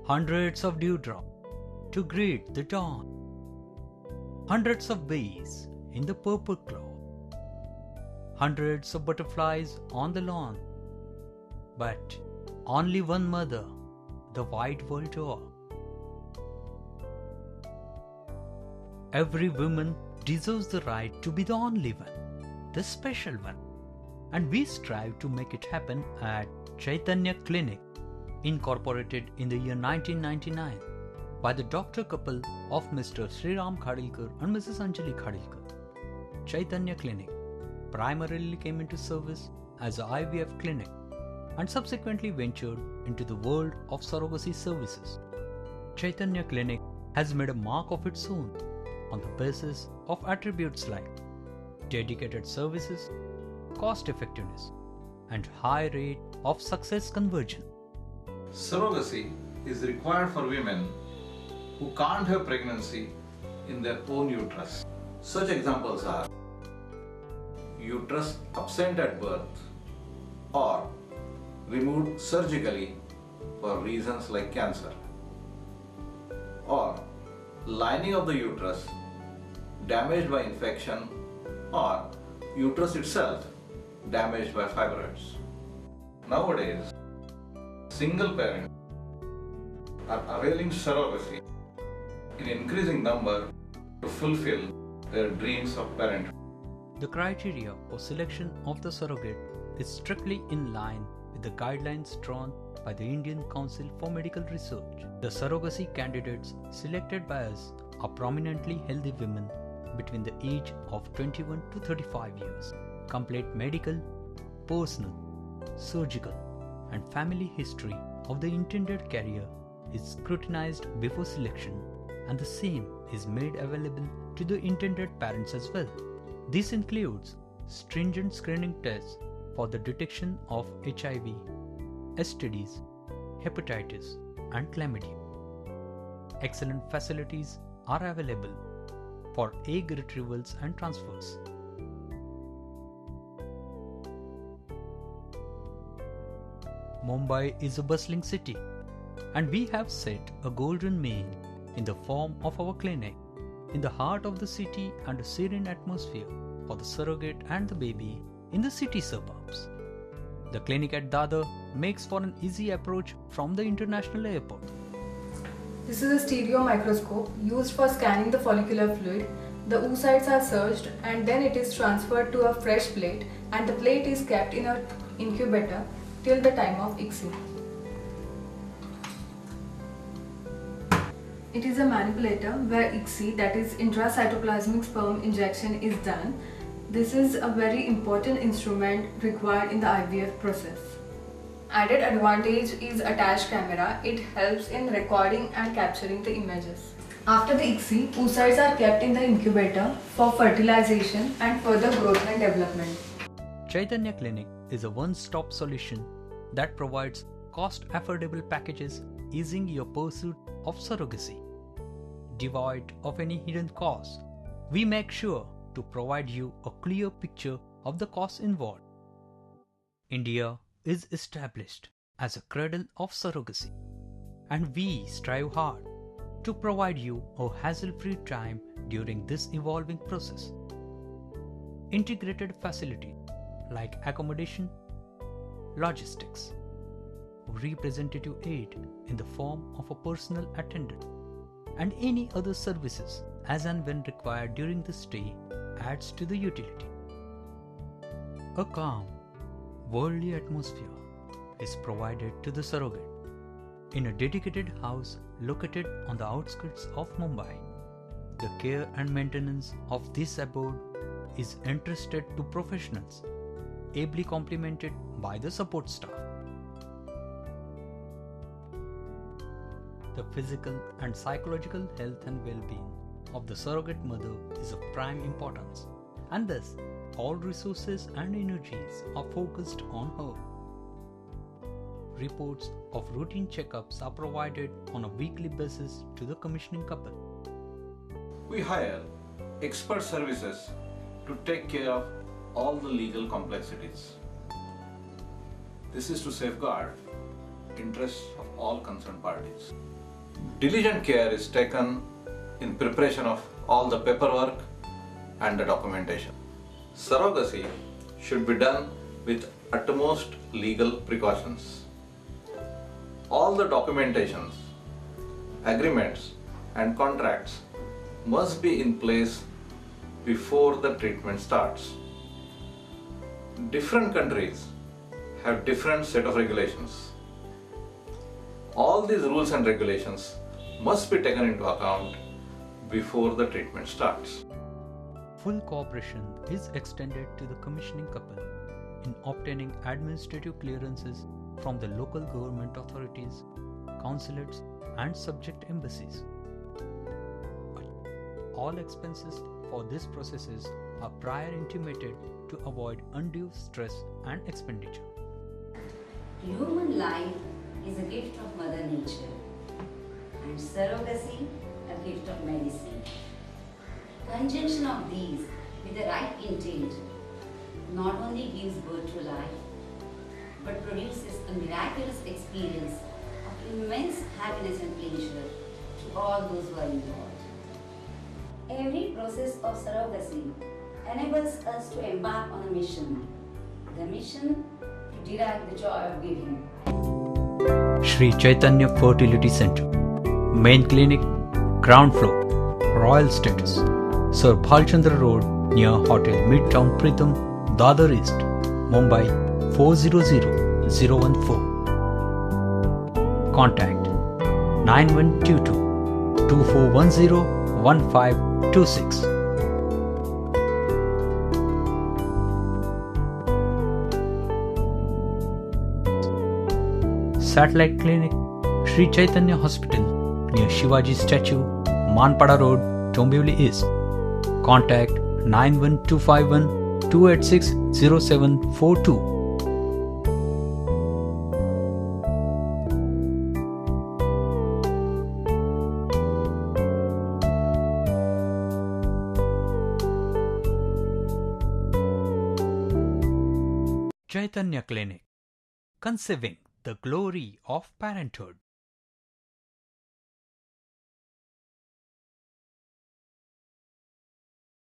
Hundreds of dewdrops to greet the dawn. Hundreds of bees in the purple cloud. Hundreds of butterflies on the lawn. But only one mother, the white world door. Every woman deserves the right to be the only one, the special one. And we strive to make it happen at Chaitanya Clinic, incorporated in the year 1999 by the doctor couple of Mr. Sriram Khadilkar and Mrs. Anjali Khadilkar. Chaitanya Clinic primarily came into service as a IVF clinic and subsequently ventured into the world of surrogacy services. Chaitanya Clinic has made a mark of its own on the basis of attributes like dedicated services, cost effectiveness, and high rate of success conversion. Surrogacy is required for women who can't have pregnancy in their own uterus. Such examples are uterus absent at birth or removed surgically for reasons like cancer, or lining of the uterus damaged by infection, or uterus itself damaged by fibroids. Nowadays, single parents are availing surrogacy in increasing number to fulfill their dreams of parenthood. The criteria for selection of the surrogate is strictly in line with the guidelines drawn by the Indian Council for Medical Research. The surrogacy candidates selected by us are prominently healthy women between the age of 21 to 35 years. Complete medical, personal, surgical, and family history of the intended carrier is scrutinized before selection, and the same is made available to the intended parents as well. This includes stringent screening tests for the detection of HIV, STDs, hepatitis, and chlamydia. Excellent facilities are available for egg retrievals and transfers. Mumbai is a bustling city, and we have set a golden mean in the form of our clinic in the heart of the city and a serene atmosphere for the surrogate and the baby in the city suburbs. The clinic at Dadar makes for an easy approach from the international airport. This is a stereo microscope used for scanning the follicular fluid. The oocytes are searched and then it is transferred to a fresh plate, and the plate is kept in an incubator till the time of ICSI. It is a manipulator where ICSI, that is intracytoplasmic sperm injection, is done. This is a very important instrument required in the IVF process. Added advantage is attached camera. It helps in recording and capturing the images. After the ICSI, oocytes are kept in the incubator for fertilization and further growth and development. Chaitanya Clinic is a one-stop solution that provides cost-affordable packages easing your pursuit of surrogacy. Devoid of any hidden costs, we make sure to provide you a clear picture of the costs involved. India is established as a cradle of surrogacy, and we strive hard to provide you a hassle-free time during this evolving process. Integrated facilities like accommodation, logistics, representative aid in the form of a personal attendant, and any other services as and when required during the stay adds to the utility. A calm, worldly atmosphere is provided to the surrogate in a dedicated house located on the outskirts of Mumbai. The care and maintenance of this abode is entrusted to professionals, ably complemented by the support staff. The physical and psychological health and well-being of the surrogate mother is of prime importance, and thus all resources and energies are focused on her. Reports of routine checkups are provided on a weekly basis to the commissioning couple. We hire expert services to take care of all the legal complexities. This is to safeguard interests of all concerned parties. Diligent care is taken in preparation of all the paperwork and the documentation. Surrogacy should be done with utmost legal precautions. All the documentations, agreements and contracts must be in place before the treatment starts. Different countries have different set of regulations. All these rules and regulations must be taken into account before the treatment starts. Full cooperation is extended to the commissioning couple in obtaining administrative clearances from the local government authorities, consulates, and subject embassies. All expenses for these processes are prior intimated to avoid undue stress and expenditure. Human life is a gift of Mother Nature and surrogacy a gift of medicine. Conjunction of these with the right intent not only gives birth to life but produces a miraculous experience of immense happiness and pleasure to all those who are involved. Every process of surrogacy enables us to embark on a mission. The mission to derive the joy of giving. Sri Chaitanya Fertility Center, Main Clinic, Ground Floor, Royal Status, Sir Bhalchandra Road near Hotel Midtown Pritham, Dadar East, Mumbai 400014. Contact 9122 2410 1526. Satellite Clinic, Sri Chaitanya Hospital near Shivaji Statue, Manpada Road, Dombivli East. Contact 91251 286 0742. Chaitanya Clinic, conceiving the glory of parenthood.